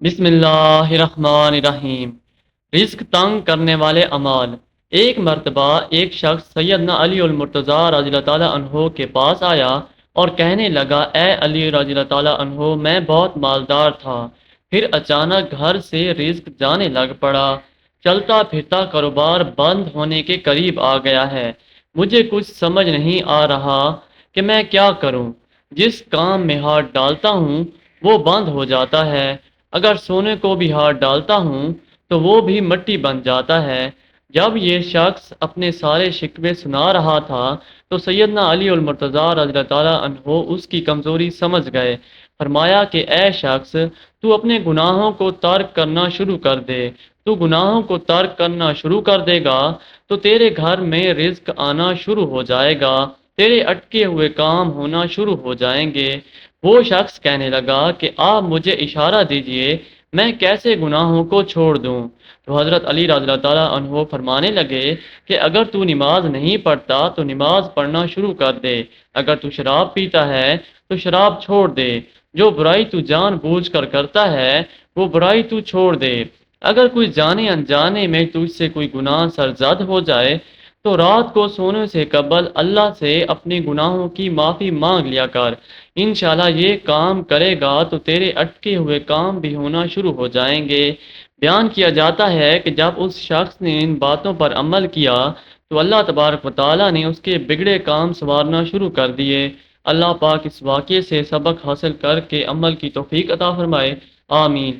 بسم اللہ الرحمن الرحیم۔ رزق تنگ کرنے والے اعمال۔ ایک مرتبہ ایک شخص سیدنا علی المرتضیٰ رضی اللہ تعالیٰ عنہ کے پاس آیا اور کہنے لگا، اے علی رضی اللہ تعالیٰ عنہ، میں بہت مالدار تھا، پھر اچانک گھر سے رزق جانے لگ پڑا، چلتا پھرتا کاروبار بند ہونے کے قریب آ گیا ہے، مجھے کچھ سمجھ نہیں آ رہا کہ میں کیا کروں۔ جس کام میں ہاتھ ڈالتا ہوں وہ بند ہو جاتا ہے، اگر سونے کو بھی ہاتھ ڈالتا ہوں تو وہ بھی مٹی بن جاتا ہے۔ جب یہ شخص اپنے سارے شکوے سنا رہا تھا تو سیدنا علی المرتضیٰ رضی اللہ تعالیٰ عنہ اس کی کمزوری سمجھ گئے۔ فرمایا کہ اے شخص، تو اپنے گناہوں کو ترک کرنا شروع کر دے۔ تو گناہوں کو ترک کرنا شروع کر دے گا تو تیرے گھر میں رزق آنا شروع ہو جائے گا، تیرے اٹکے ہوئے کام ہونا شروع ہو جائیں گے۔ وہ شخص کہنے لگا کہ آپ مجھے اشارہ دیجئے، میں کیسے گناہوں کو چھوڑ دوں؟ تو حضرت علی رضی اللہ تعالیٰ عنہ فرمانے لگے کہ اگر تو نماز نہیں پڑھتا تو نماز پڑھنا شروع کر دے، اگر تو شراب پیتا ہے تو شراب چھوڑ دے، جو برائی تو جان بوجھ کر کرتا ہے وہ برائی تو چھوڑ دے، اگر کوئی جانے انجانے میں تجھ سے کوئی گناہ سرزد ہو جائے تو رات کو سونے سے قبل اللہ سے اپنے گناہوں کی معافی مانگ لیا کر، انشاءاللہ یہ کام کرے گا تو تیرے اٹکے ہوئے کام بھی ہونا شروع ہو جائیں گے۔ بیان کیا جاتا ہے کہ جب اس شخص نے ان باتوں پر عمل کیا تو اللہ تبارک و تعالیٰ نے اس کے بگڑے کام سنوارنا شروع کر دیے۔ اللہ پاک اس واقعے سے سبق حاصل کر کے عمل کی توفیق عطا فرمائے، آمین۔